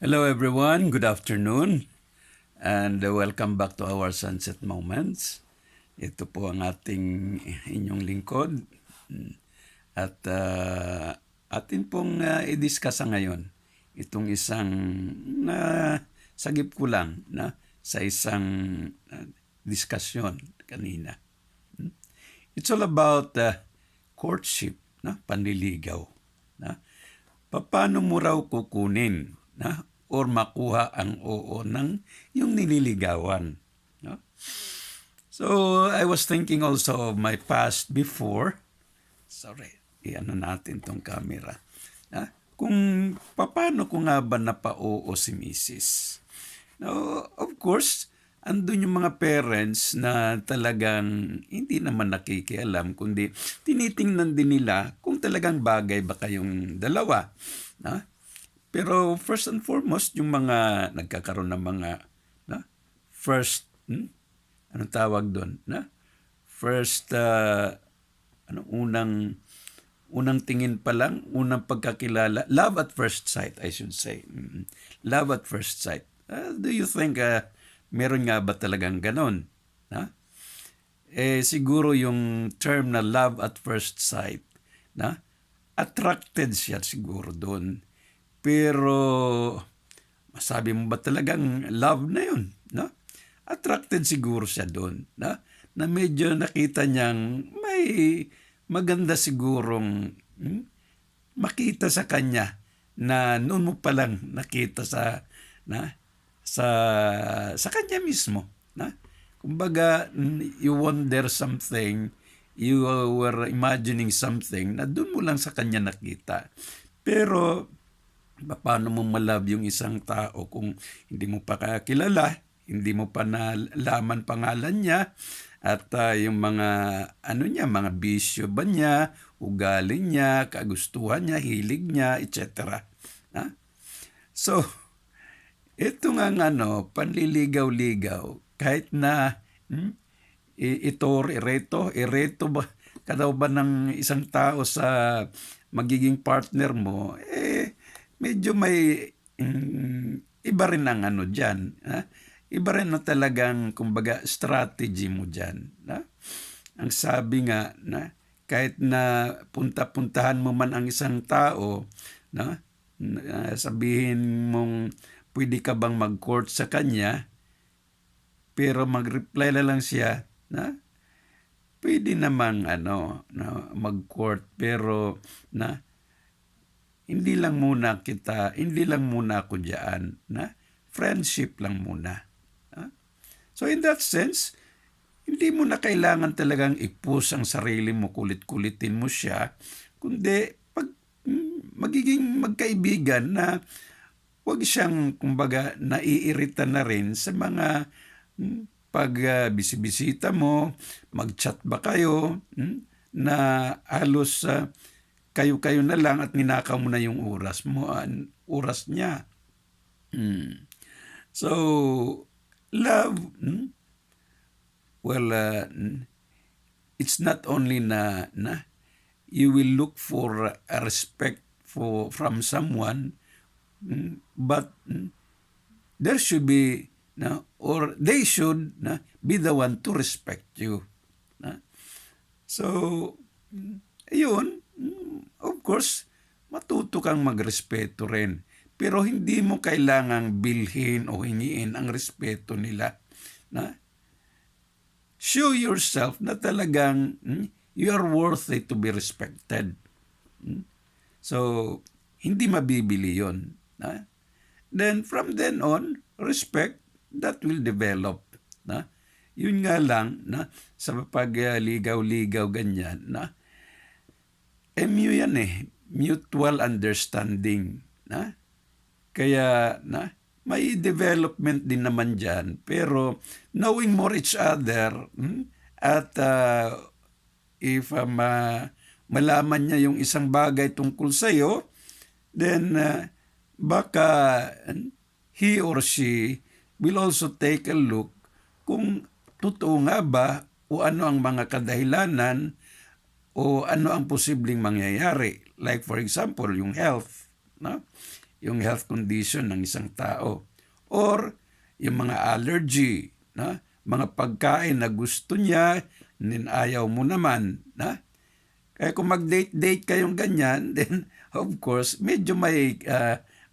Hello everyone, good afternoon, and welcome back to our Sunset Moments. Ito po ang ating inyong lingkod at atin pong i-discuss ngayon itong isang sagip ko lang sa isang diskusyon kanina. It's all about courtship, panliligaw. Paano mo raw kukunin or makuha ang oo ng yung nililigawan. No? So, I was thinking also of my past before. Sorry, i-ano natin tong camera. Kung paano ko nga ba napa-oo si Mrs. Now, of course, andun yung mga parents na talagang hindi naman nakikialam, kundi tinitingnan din nila kung talagang bagay ba kayong dalawa. Pero first and foremost, yung mga nagkakaroon ng mga first, anong tawag doon? First, unang tingin pa lang, unang pagkakilala, love at first sight, I should say. Love at first sight. Do you think meron nga ba talagang ganon? Siguro yung term na love at first sight, attracted siya siguro doon. Pero masabi mo ba talagang love na yun? Attracted siguro siya doon. Na medyo nakita niyang may maganda sigurong makita sa kanya na noon mo palang nakita sa kanya mismo. Kumbaga, you wonder something, you were imagining something na doon mo lang sa kanya nakita. Pero paano mo malove yung isang tao kung hindi mo pa kakilala, hindi mo pa nalaman pangalan niya, at yung mga mga bisyo ba niya, ugali niya, kagustuhan niya, hilig niya, etc. So, ito nga panliligaw-ligaw, kahit na ireto ba kadaw ba ng isang tao sa magiging partner mo, medyo may iba rin ang dyan. Iba rin na talagang, kumbaga, strategy mo dyan. Ang sabi nga, kahit na punta-puntahan mo man ang isang tao, sabihin mong pwede ka bang mag-court sa kanya, pero mag-reply na lang siya, pwede namang mag-court, pero hindi lang muna ako diyan, friendship lang muna. So in that sense, hindi mo na kailangan talagang i-push ang sarili mo, kulit-kulitin mo siya, kundi pag magiging magkaibigan na huwag siyang, kumbaga, naiirita na rin sa mga pag bisibisita mo, mag-chat ba kayo, na halos kayo-kayo na lang at ninakaw mo na yung oras niya. So, love, well, it's not only na you will look for a respect from someone, but there should be, or they should be the one to respect you. So, ayun, of course, matuto kang magrespeto rin. Pero hindi mo kailangang bilhin o hingiin ang respeto nila. Show yourself na talagang you are worthy to be respected. So, hindi mabibili yun. Then, from then on, respect, that will develop. Yun nga lang, sa pagligaw-ligaw ganyan, yan mutual understanding. Kaya may development din naman dyan. Pero knowing more each other, at if malaman niya yung isang bagay tungkol sa'yo, then baka he or she will also take a look kung totoo nga ba o ano ang mga kadahilanan o ano ang posibleng mangyayari. Like for example, yung health. yung health condition ng isang tao. Or yung mga allergy, na mga pagkain na gusto niya, ayaw mo naman. Na? Kaya kung mag-date-date kayong ganyan, then of course, medyo may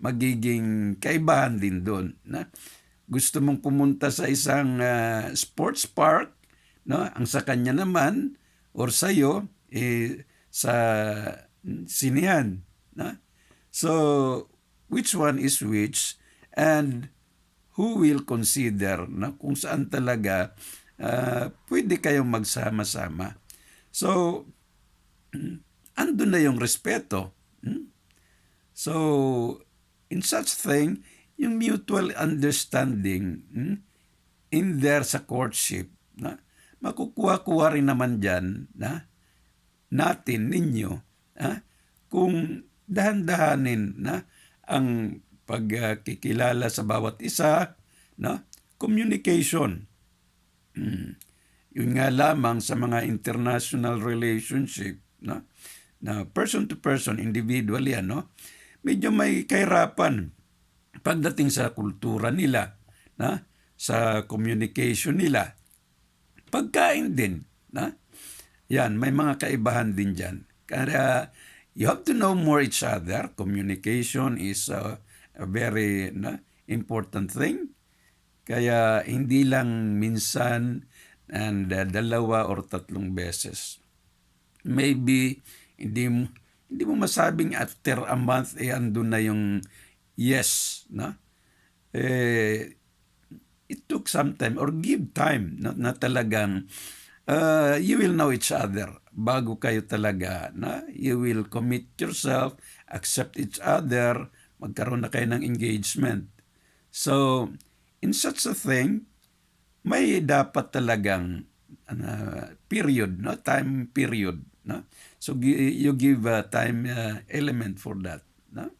magiging kaibahan din doon. Na? Gusto mong pumunta sa isang sports park, no? Ang sa kanya naman, or sa'yo, sa sinihan. Na? So, which one is which? And who will consider na kung saan talaga pwede kayong magsama-sama. So, andun na yung respeto. So, in such thing, yung mutual understanding in there sa courtship, na makukuha-kuha rin naman dyan na natin, ninyo, kung dahan-dahanin na ang pagkikilala sa bawat isa, no? Communication. Yun nga lamang sa mga international relationship, no? Na person to person, individually, medyo may kahirapan pagdating sa kultura nila, na sa communication nila. Pagkain din, na yan, may mga kaibahan din dyan. Kaya you have to know more each other. Communication is a very important thing. Kaya hindi lang minsan and dalawa or tatlong beses. Maybe hindi mo masabing after a month andun na yung yes, no? It took some time or give time na talagang you will know each other bago kayo talaga na you will commit yourself, accept each other, magkaroon na kayo ng engagement. So, in such a thing, may dapat talagang period, no? Time period. No? So, you give a time element for that. No?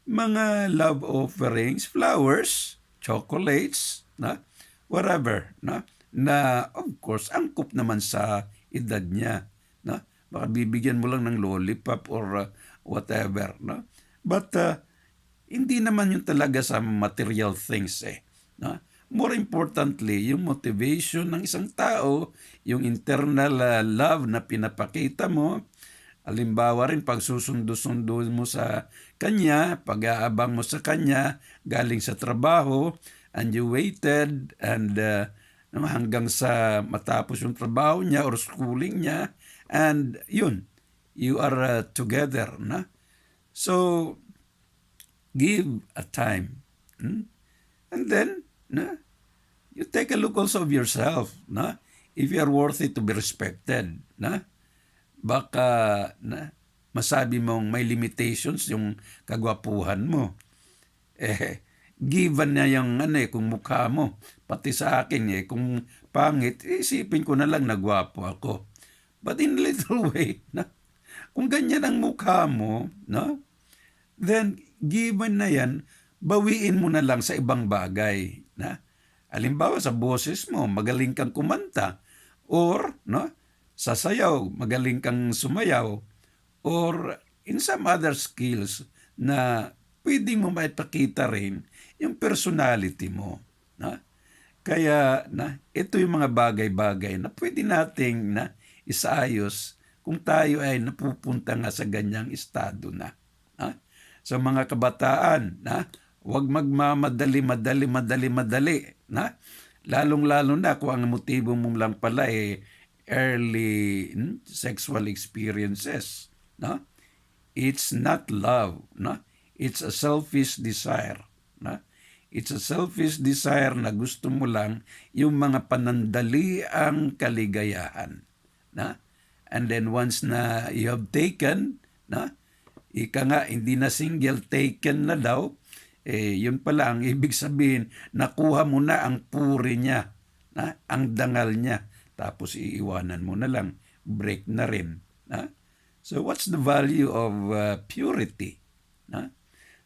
Mga love offerings, flowers, chocolates, no? Whatever. No? Na, of course, angkop naman sa edad niya. No? Baka bibigyan mo lang ng lollipop or whatever. No? But, hindi naman yun talaga sa material things no? More importantly, yung motivation ng isang tao, yung internal love na pinapakita mo, halimbawa rin pag susundo-sundo mo sa kanya, pag-aabang mo sa kanya, galing sa trabaho, and you waited, and hanggang sa matapos yung trabaho niya or schooling niya, and yun, you are together. Na? So, give a time. And then, you take a look also of yourself. If you are worthy to be respected. Baka masabi mong may limitations yung kagwapuhan mo. Given na yung kung mukha mo. Pati sa akin kung pangit, isipin ko na lang na gwapo ako. But in a little way, kung ganyan ang mukha mo, then given na yan, bawiin mo na lang sa ibang bagay. Halimbawa sa boses mo, magaling kang kumanta. Or, sa sayaw, magaling kang sumayaw. Or in some other skills na pwede mo maipakita rin yung personality mo. Kaya, ito yung mga bagay-bagay na pwede nating isaayos kung tayo ay napupunta nga sa ganyang estado na. Sa mga kabataan, huwag magmamadali. Lalong-lalo na kung ang motibo mo lang pala early sexual experiences. It's not love. It's a selfish desire. It's a selfish desire na gusto mo lang yung mga panandaliang kaligayahan. And then once na you have taken, ika nga, hindi na single, taken na daw, yun pala ang ibig sabihin, nakuha mo na ang puri niya, ang dangal niya, tapos iiwanan mo na lang, break na rin. So what's the value of purity?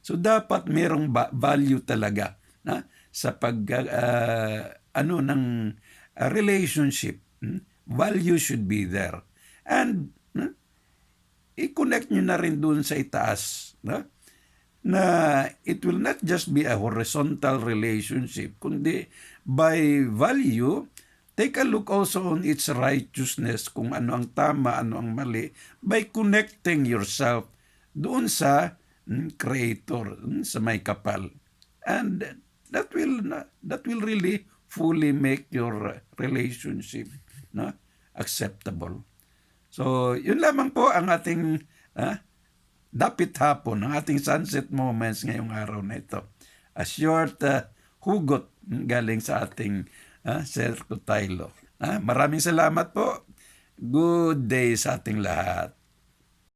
So dapat merong value talaga sa ng relationship. Value should be there. And i-connect nyo na rin dun sa itaas. na it will not just be a horizontal relationship, kundi by value, take a look also on its righteousness, kung ano ang tama, ano ang mali, by connecting yourself doon sa Creator, sa may kapal. And that will really fully make your relationship, no, acceptable. So, yun lamang po ang ating dapit hapon, ang ating sunset moments ngayong araw na ito. A short hugot galing sa ating Sir Kutaylo. Maraming salamat po. Good day sa ating lahat.